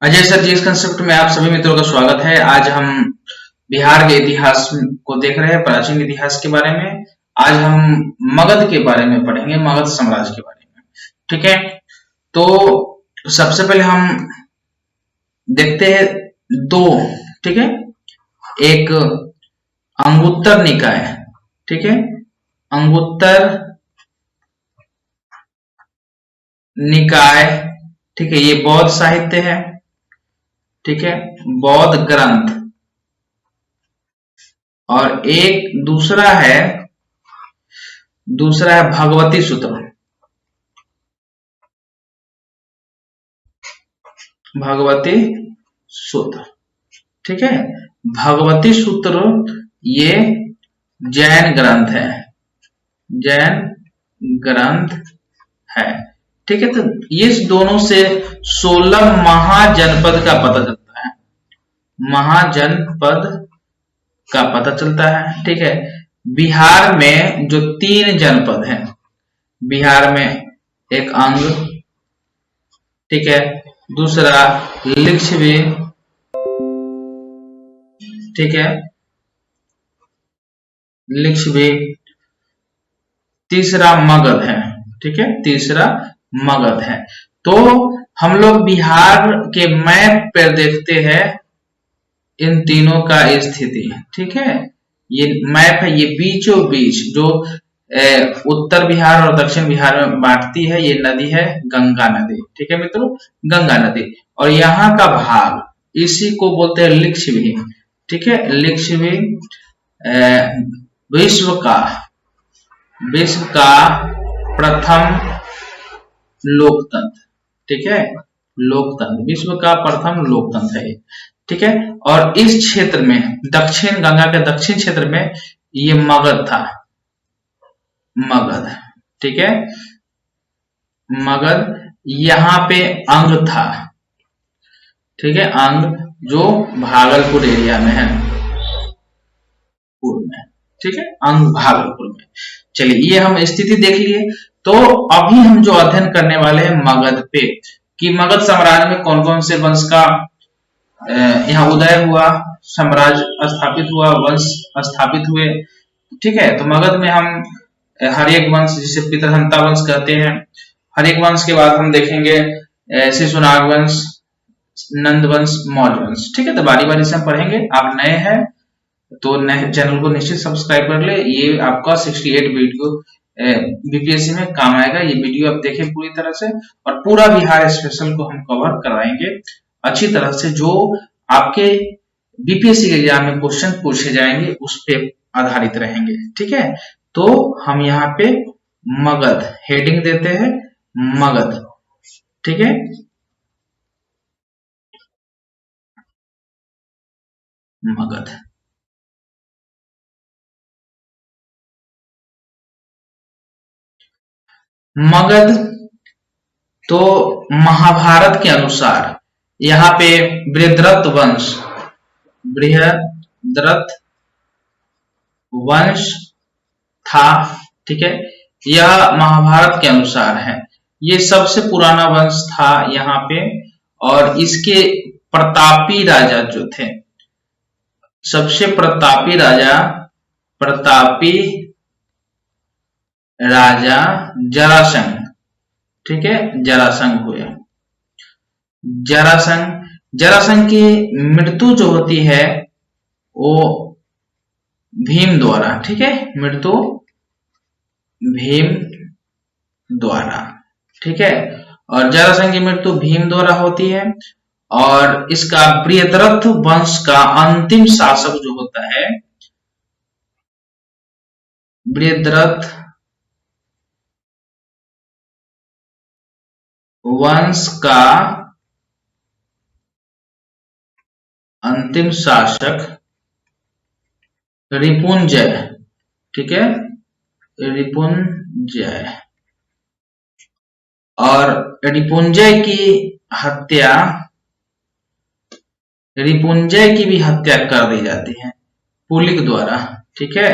Ajay sir जी, इस concept में आप सभी मित्रों का स्वागत है। आज हम बिहार के इतिहास को देख रहे हैं, प्राचीन इतिहास के बारे में। आज हम मगध के बारे में पढ़ेंगे, मगध साम्राज्य के बारे में। ठीक है, तो सबसे पहले हम देखते हैं दो। ठीक है, एक अंगुत्तर निकाय। ठीक है, अंगुत्तर निकाय। ठीक है, ये बौद्ध साहित्य है। ठीक है, बौद्ध ग्रंथ। और एक दूसरा है भगवती सूत्र। भगवती सूत्र। ठीक है, भगवती सूत्र ये जैन ग्रंथ है। जैन ग्रंथ है। ठीक है, तो ये दोनों से 16 महाजनपद का पता चलता है। महाजनपद का पता चलता है। ठीक है, बिहार में जो 3 जनपद हैं, बिहार में एक अंग, ठीक है, दूसरा लिच्छवी, ठीक है, लिच्छवी, तीसरा मगध है। ठीक है, तीसरा मगध है। तो हम लोग बिहार के मैप पर देखते हैं इन तीनों का स्थिति। ठीक है, ये मैप है, ये बीचों बीच जो उत्तर बिहार और दक्षिण बिहार में बांटती है, ये नदी है गंगा नदी। ठीक है मित्रों, गंगा नदी। और यहाँ का भाग इसी को बोलते हैं लिच्छवी। ठीक है, लिच्छवी विश्व का प्रथम लोकतंत्र। ठीक है, लोकतंत्र, विश्व का प्रथम लोकतंत्र है। ठीक है, और इस क्षेत्र में गंगा के दक्षिण क्षेत्र में ये मगध था। मगध, ठीक है, मगध यहाँ पे अंग था। ठीक है, अंग जो भागलपुर एरिया में है, ठीक है, अंग भागलपुर में। चलिए, ये हम स्थिति देख लिए। तो अभी हम जो अध्ययन करने वाले हैं मगध पे, कि मगध साम्राज्य में कौन कौन से वंश का यहाँ उदय हुआ, साम्राज्य स्थापित हुआ, वंश स्थापित हुए। ठीक है, तो मगध में हम हर एक वंश, जिसे पितरहंता वंश कहते हैं, हर एक वंश के बाद हम देखेंगे शिशुनाग वंश, नंद वंश, मौर्य वंश। ठीक है, तो बारी बारी से हम पढ़ेंगे। आप नए हैं तो नए चैनल को निश्चित सब्सक्राइब कर ले। ये आपका 68 वीडियो बीपीएससी में काम आएगा। ये वीडियो आप देखें पूरी तरह से, और पूरा बिहार स्पेशल को हम कवर कराएंगे अच्छी तरह से, जो आपके बीपीएससी के एग्जाम में क्वेश्चन पूछे जाएंगे उस पे आधारित रहेंगे। ठीक है, तो हम यहाँ पे मगध हेडिंग देते हैं, मगध। ठीक है, मगध। मगध तो महाभारत के अनुसार यहाँ पे बृहद्रथ वंश था। ठीक है, यह महाभारत के अनुसार है, ये सबसे पुराना वंश था यहाँ पे। और इसके प्रतापी राजा जो थे, सबसे प्रतापी राजा जरासंध। ठीक है, जरासंध हुए। जरासंध की मृत्यु जो होती है वो भीम द्वारा। ठीक है, मृत्यु भीम द्वारा। ठीक है, और जरासंध की मृत्यु भीम द्वारा होती है। और इसका बृहद्रथ वंश का अंतिम शासक जो होता है, बृहद्रथ वंश का अंतिम शासक रिपुंजय। ठीक है, रिपुंजय। और रिपुंजय की भी हत्या कर दी जाती है पुलिक द्वारा। ठीक है,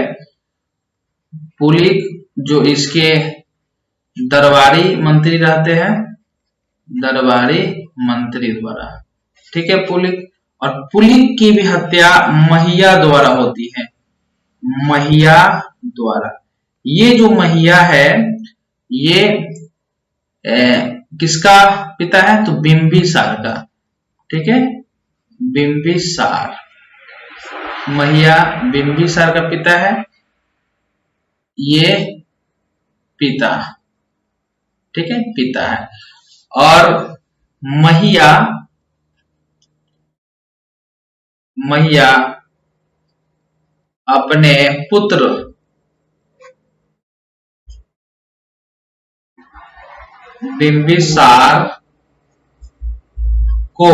पुलिक जो इसके दरबारी मंत्री रहते हैं, दरबारी मंत्री द्वारा। ठीक है, पुलिक। और पुलिक की भी हत्या महिया द्वारा होती है, महिया द्वारा। ये जो महिया है ये किसका पिता है, तो बिंबिसार का, ठीक है, बिंबिसार, महिया बिंबिसार का पिता है, ये पिता, ठीक है, पिता है। और महिया महिया अपने पुत्र बिंबिसार को,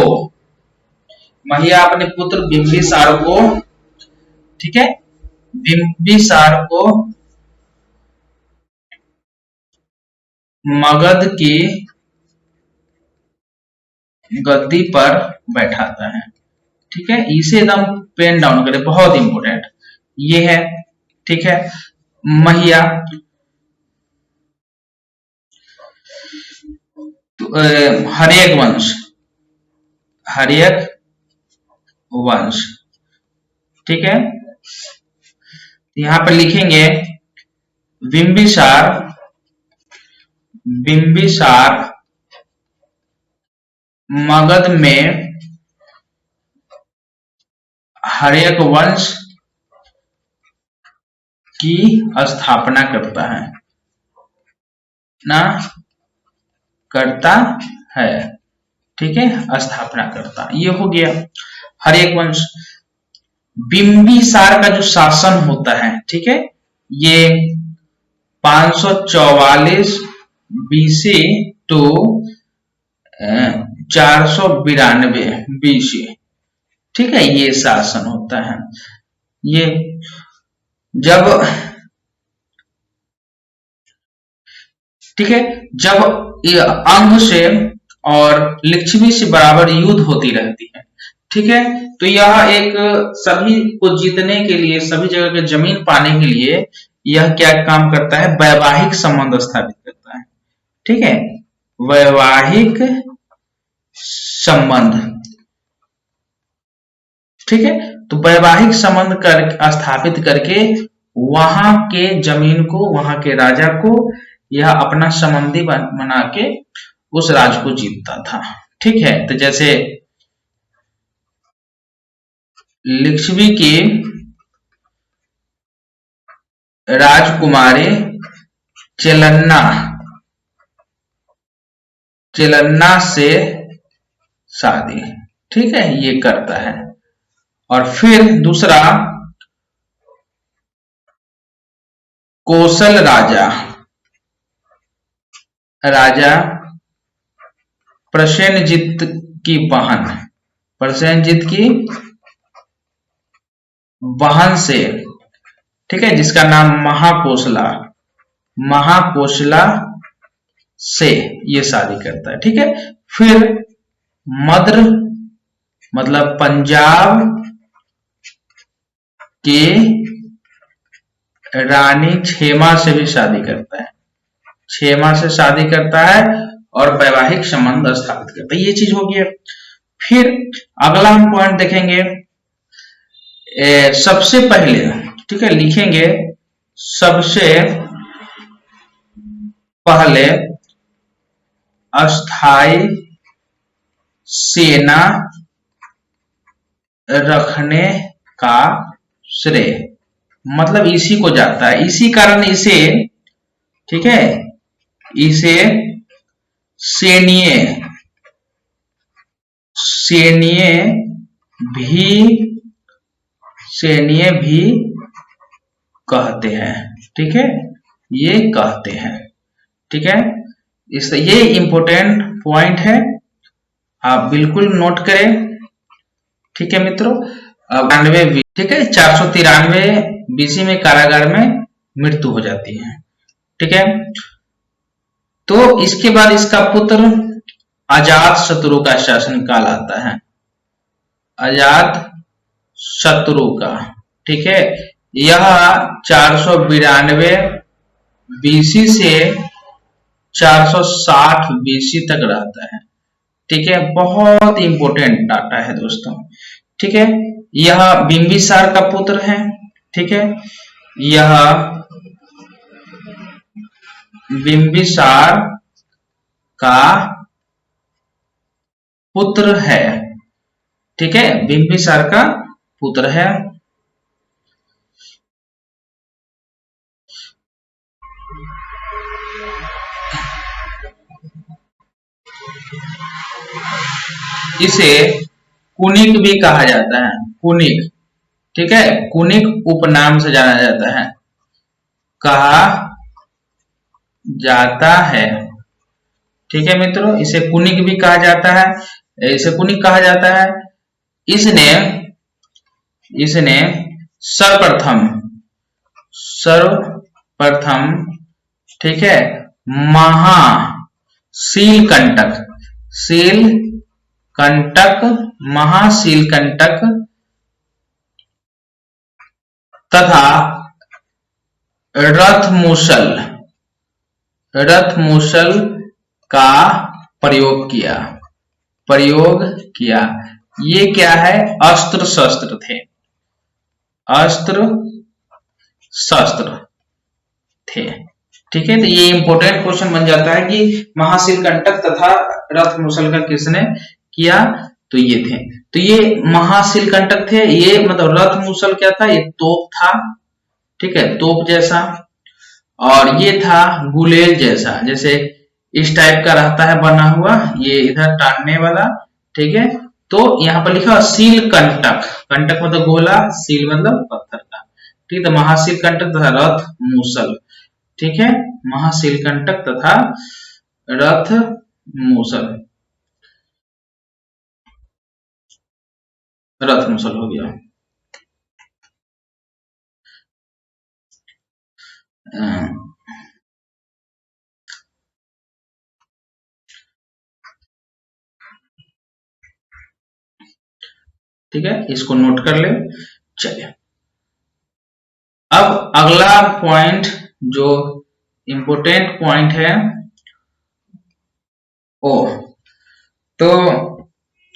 महिया अपने पुत्र बिंबिसार को, ठीक है, बिंबिसार को मगध की गद्दी पर बैठाता है, ठीक है। इसे एकदम पेन डाउन करें, बहुत इंपोर्टेंट ये है, ठीक है। महिया हर्यक वंश, हर्यक वंश, ठीक है। यहां पर लिखेंगे बिंबिसार, बिंबिसार मगध में हर्यक वंश की स्थापना करता है, ना करता है, ठीक है, स्थापना करता, ये हो गया हर्यक वंश। बिंबिसार का जो शासन होता है, ठीक है, ये 544 बीसी टू 492 बीसी, ठीक है, ये शासन होता है। ये जब, ठीक है, जब ये अंग से और लिच्छवी से बराबर युद्ध होती रहती है, ठीक है, तो यह एक सभी को जीतने के लिए, सभी जगह के जमीन पाने के लिए यह क्या काम करता है, वैवाहिक संबंध स्थापित करता है, ठीक है, वैवाहिक संबंध, ठीक है। तो वैवाहिक संबंध स्थापित करके वहां के जमीन को, वहां के राजा को यह अपना संबंधी बना के उस राज को जीतता था, ठीक है। तो जैसे लिच्छवी की राजकुमारी चेलन्ना, चेलन्ना से शादी, ठीक है, ये करता है। और फिर दूसरा कौशल राजा, राजा प्रसेनजित की बहन, प्रसेनजित की बहन से, ठीक है, जिसका नाम महाकोशला, महाकोशला से ये शादी करता है, ठीक है। फिर मद्र मतलब पंजाब के रानी क्षेमा से भी शादी करता है, क्षेमा से शादी करता है और वैवाहिक संबंध स्थापित करता है, ये चीज हो गया। फिर अगला हम पॉइंट देखेंगे, सबसे पहले, ठीक है, लिखेंगे सबसे पहले अस्थाई सेना रखने का श्रेय, मतलब इसी को जाता है, इसी कारण इसे, ठीक है, इसे सैन्य, सैन्य भी कहते हैं, ठीक है, ये कहते हैं, ठीक है। ये इंपोर्टेंट पॉइंट है, आप बिल्कुल नोट करें, ठीक है मित्रों। 92, ठीक है, 493 बीसी में कारागार में मृत्यु हो जाती है, ठीक है। तो इसके बाद इसका पुत्र अजात शत्रु का शासन काल आता है, अजात शत्रु का, ठीक है, यह 492 बीसी से 460 बीसी तक रहता है, ठीक है, बहुत इंपॉर्टेंट डाटा है दोस्तों। ठीक है, यह बिंबिसार का पुत्र है। ठीक है, यह बिंबिसार का पुत्र है। ठीक है, बिंबिसार का पुत्र है। इसे कुनिक भी कहा जाता है, कुनिक। ठीक है, कुनिक उपनाम से जाना जाता है, कहा जाता है। ठीक है मित्रों, इसे कुनिक भी कहा जाता है, इसे कुनिक कहा जाता है। इसने इसने सर्वप्रथम ठीक है, महाशीलकंटक तथा रथमूसल का प्रयोग किया। ये क्या है? अस्त्र शस्त्र थे, अस्त्र शस्त्र थे। ठीक है, तो ये इंपॉर्टेंट क्वेश्चन बन जाता है कि महाशीलकंटक तथा रथमूसल का किसने किया? तो ये थे। तो ये महाशीलकंटक थे, ये मतलब रथमूसल क्या था? ये तोप था। ठीक है, तोप जैसा। और ये था गुलेल जैसा, जैसे इस टाइप का रहता है बना हुआ, ये इधर टाटने वाला। ठीक है, तो यहाँ पर लिखा शील कंटक, कंटक मतलब गोला, शील मतलब पत्थर का। ठीक है, तो महाशील कंटक तथा रथ मूसल। ठीक है, महाशील कंटक तथा रथ मूसल, रथ मूसल हो गया। ठीक है, इसको नोट कर ले। चलिए, अब अगला पॉइंट जो इंपोर्टेंट पॉइंट है ओ, तो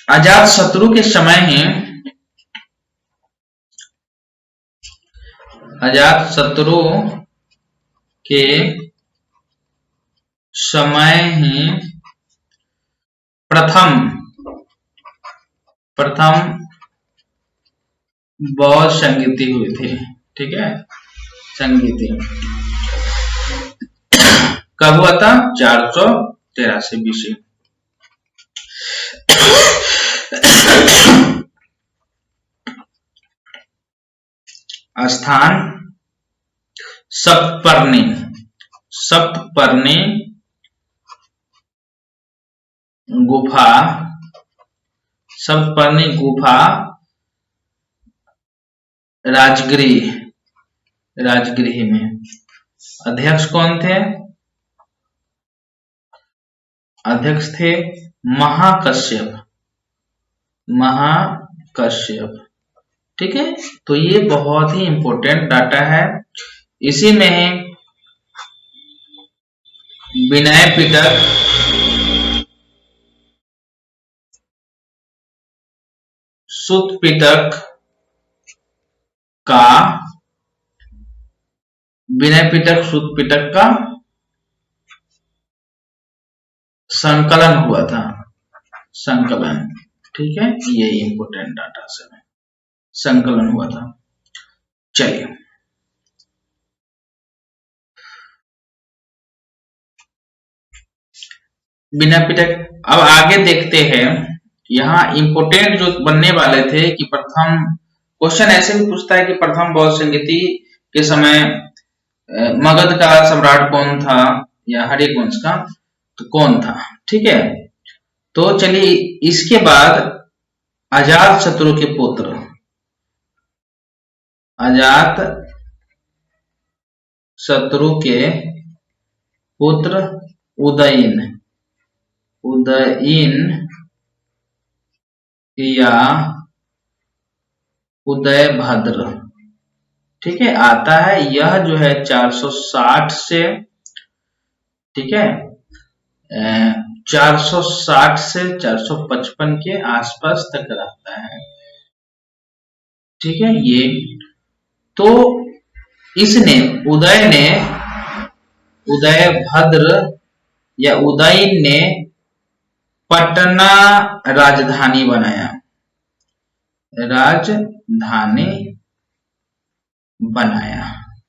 अजात शत्रु के समय ही अजात शत्रु के समय ही प्रथम बौद्ध संगीति हुई थी। ठीक है, संगीति कब हुआ था? 483 BC। स्थान सप्तपर्णी गुफा, सप्तपर्णी गुफा राजगृह में। अध्यक्ष कौन थे? अध्यक्ष थे महाकश्यप। ठीक है, तो ये बहुत ही इंपॉर्टेंट डाटा है। इसी में विनय पिटक, सुत पिटक का संकलन हुआ था, संकलन। ठीक है, ये इंपॉर्टेंट डाटा से संकलन हुआ था। चलिए, बिना पिटक, अब आगे देखते हैं। यहाँ इंपोर्टेंट जो बनने वाले थे कि प्रथम क्वेश्चन ऐसे भी पूछता है कि प्रथम बौद्ध संगीति के समय मगध का सम्राट कौन था, या हर्यक वंश का तो कौन था। ठीक है, तो चलिए इसके बाद अजात शत्रु के पुत्र, अजात शत्रु के पुत्र उदयन या उदयभद्र। ठीक है, आता है। यह जो है 460 से, ठीक है, 460 से 455 के आसपास तक रहता है। ठीक है, ये तो इसने उदयभद्र या उदयन ने पटना राजधानी बनाया,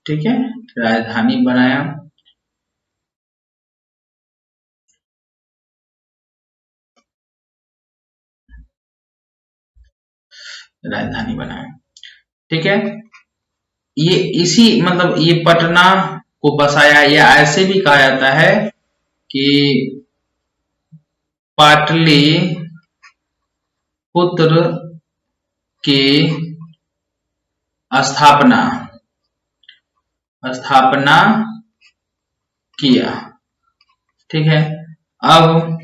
ठीक है, राजधानी बनाया। ठीक है, ये इसी मतलब ये पटना को बसाया, या ऐसे भी कहा जाता है कि पाटली पुत्र की स्थापना किया। ठीक है, अब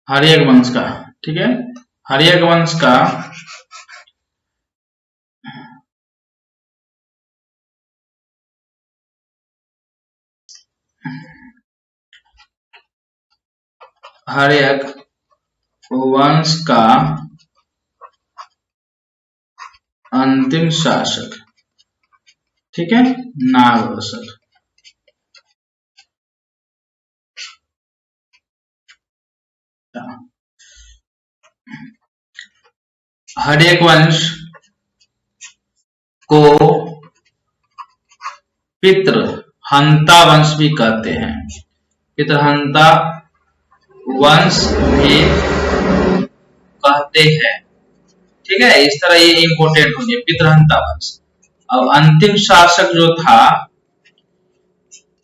हर्यक वंश का, ठीक है, हर्यक वंश का हर्यक वंश का अंतिम शासक, ठीक है, नागदशक। हर्यक वंश को पितृहंता वंश भी कहते हैं, पितृहंता वंश भी कहते हैं। ठीक है, इस तरह ये इंपोर्टेंट हो गया पितृहंता वंश। अब अंतिम शासक जो था,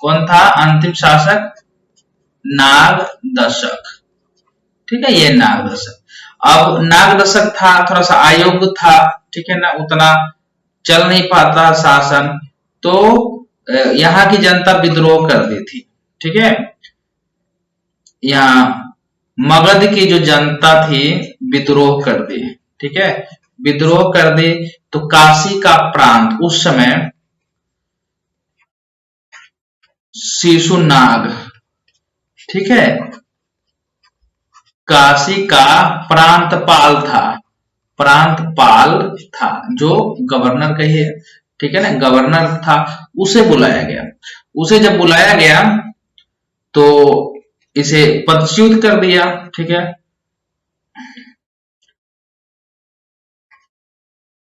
कौन था अंतिम शासक? नागदशक। ठीक है, ये नागदशक। अब नागदशक था, थोड़ा सा अयोग्य था, ठीक है ना, उतना चल नहीं पाता शासन, तो यहाँ की जनता विद्रोह कर दी थी। ठीक है, यहाँ मगध की जो जनता थी विद्रोह कर दी। ठीक है, विद्रोह कर दी तो काशी का प्रांत उस समय शिशुनाग, ठीक है, काशी का प्रांतपाल था जो गवर्नर कहिए, ठीक है ना, गवर्नर था, उसे बुलाया गया। उसे जब बुलाया गया तो इसे पदच्युत कर दिया। ठीक है,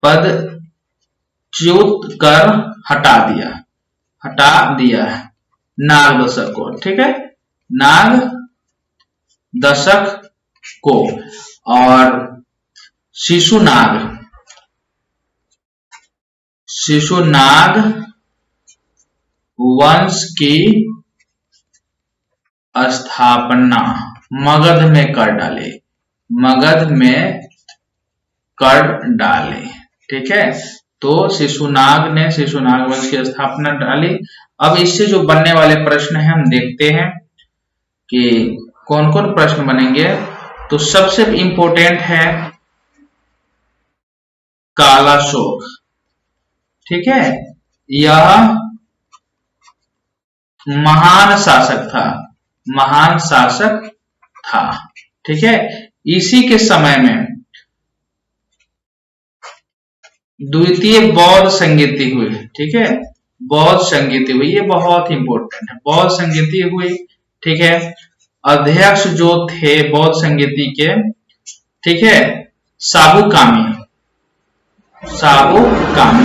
पदच्युत कर हटा दिया नागदशक को। ठीक है, नागदशक को, और शिशुनाग वंश की स्थापना मगध में कर डाले। ठीक है, तो शिशुनाग वंश की स्थापना डाली। अब इससे जो बनने वाले प्रश्न हैं हम देखते हैं कि कौन कौन प्रश्न बनेंगे। तो सबसे इंपॉर्टेंट है कालाशोक। ठीक है, यह महान शासक था। ठीक है, इसी के समय में द्वितीय बौद्ध संगीति हुई। ठीक है, बौद्ध संगीति हुई, ये बहुत इंपॉर्टेंट है, बौद्ध संगीति हुई। ठीक है, अध्यक्ष जो थे बौद्ध संगीति के, ठीक है, साबुकामी,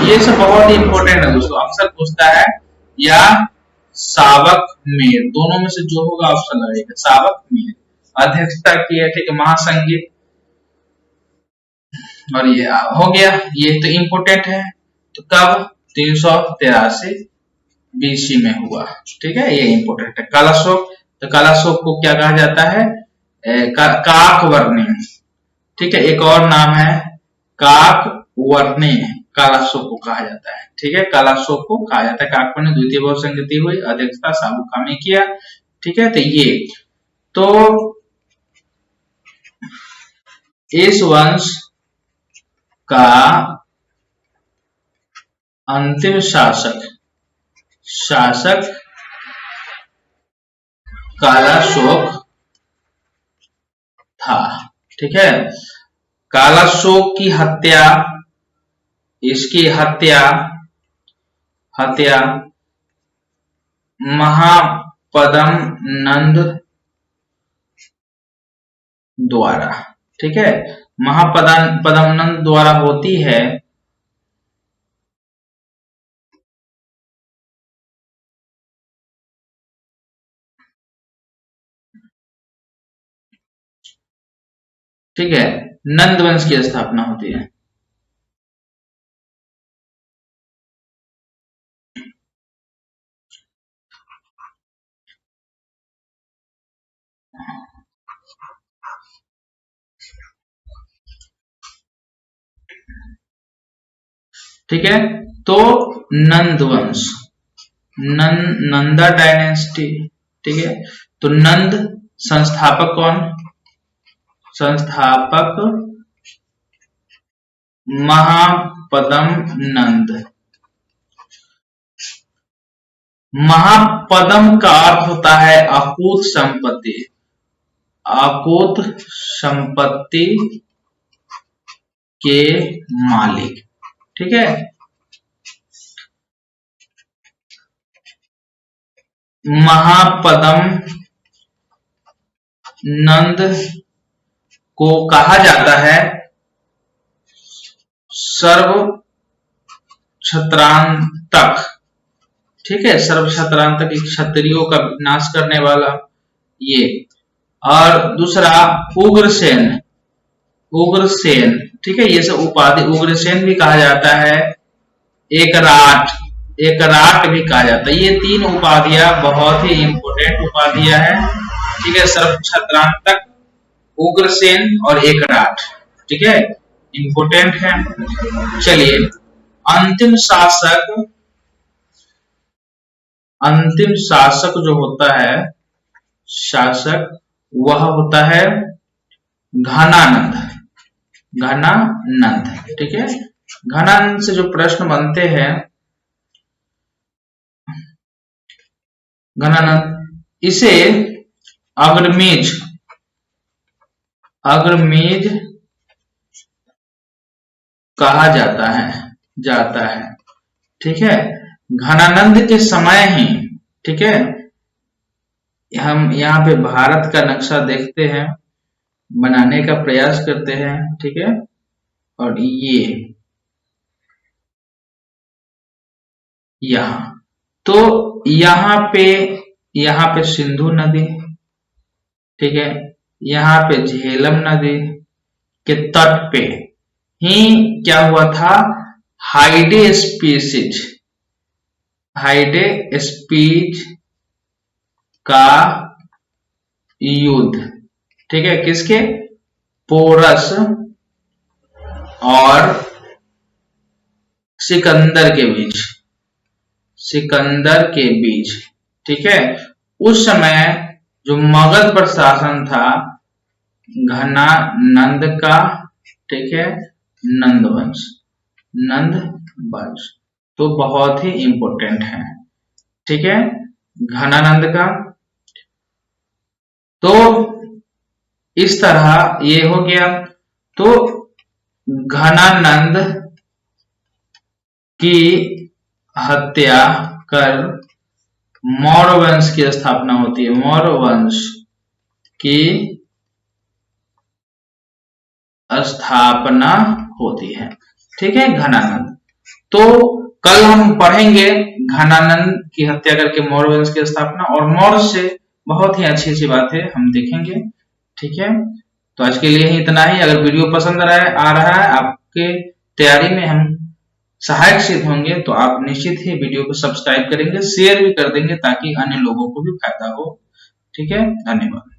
ये सब बहुत इंपॉर्टेंट है दोस्तों, अक्सर पूछता है, या सावक मीर, दोनों में से जो होगा ऑप्शन लगेगा। सावक मीर अध्यक्षता की है, ठीक है, महासंगीत, और ये हो गया, ये तो इंपॉर्टेंट है। तो कब? 383 बीसी में हुआ। ठीक है, ये इंपॉर्टेंट है। कालाशोक, तो कालाशोक को क्या कहा जाता है? काकवर्णी। ठीक है, एक और नाम है काकवर्णी, कालाशोक को कहा जाता है। ठीक है, कालाशोक को कहा जाता है काकवर्णी। द्वितीय बौद्ध संगीति हुई, अध्यक्षता साबुकामी किया, ठीक है, तो ये तो इस वंश का अंतिम शासक कालाशोक था। ठीक है, कालाशोक की हत्या, इसकी हत्या महापद्म नंद द्वारा, ठीक है, महापद्म नंद द्वारा होती है। ठीक है, नंद वंश की स्थापना होती है। ठीक है, तो नंद वंश, नंदा डायनेस्टी, ठीक है, तो नंद संस्थापक कौन? संस्थापक महापद्म नंद। महापद्म का अर्थ होता है अकूत संपत्ति, अकूत संपत्ति के मालिक। ठीक है, महापद्म नंद को कहा जाता है सर्व क्षत्रांतक। ठीक है, सर्व क्षत्रांतक, क्षत्रियों का विनाश करने वाला ये। और दूसरा उग्रसेन, उग्रसेन, ठीक है, ये सब उपाधि, उग्रसेन भी कहा जाता है, एकराट, एकराट भी कहा जाता है। ये तीन उपाधियां बहुत ही इंपोर्टेंट उपाधियां हैं। ठीक है, सर्व क्षत्रांतक, उग्रसेन और एकराट, ठीक है, इंपोर्टेंट है। चलिए, अंतिम शासक जो होता है, शासक वह होता है घनानंद, घनानंद। ठीक है, घनानंद से जो प्रश्न बनते हैं, घनानंद, इसे अग्रमेज कहा जाता है। ठीक है, घनानंद के समय ही, ठीक है, हम यहाँ पे भारत का नक्शा देखते हैं, बनाने का प्रयास करते हैं। ठीक है, और ये यहाँ, तो यहाँ पे सिंधु नदी, ठीक है, यहाँ पे झेलम नदी के तट पे ही क्या हुआ था, हाइडेस्पीसिज का युद्ध। ठीक है, किसके? पोरस और सिकंदर के बीच। ठीक है, उस समय जो मगध पर शासन था घनानंद का, ठीक है, नंद वंश तो बहुत ही इंपोर्टेंट है। ठीक है, घनानंद का, तो इस तरह ये हो गया। तो घनानंद की हत्या कर मौर्य वंश की स्थापना होती है, मौर्य वंश की स्थापना होती है। ठीक है, घनानंद। तो कल हम पढ़ेंगे घनानंद की हत्या करके मौर्य वंश की स्थापना, और मौर्य से बहुत ही अच्छी बातें हम देखेंगे। ठीक है, तो आज के लिए ही इतना ही। अगर वीडियो पसंद आ रहा है, आपके तैयारी में हम सहायक सिद्ध होंगे, तो आप निश्चित ही वीडियो को सब्सक्राइब करेंगे, शेयर भी कर देंगे, ताकि अन्य लोगों को भी फायदा हो। ठीक है, धन्यवाद।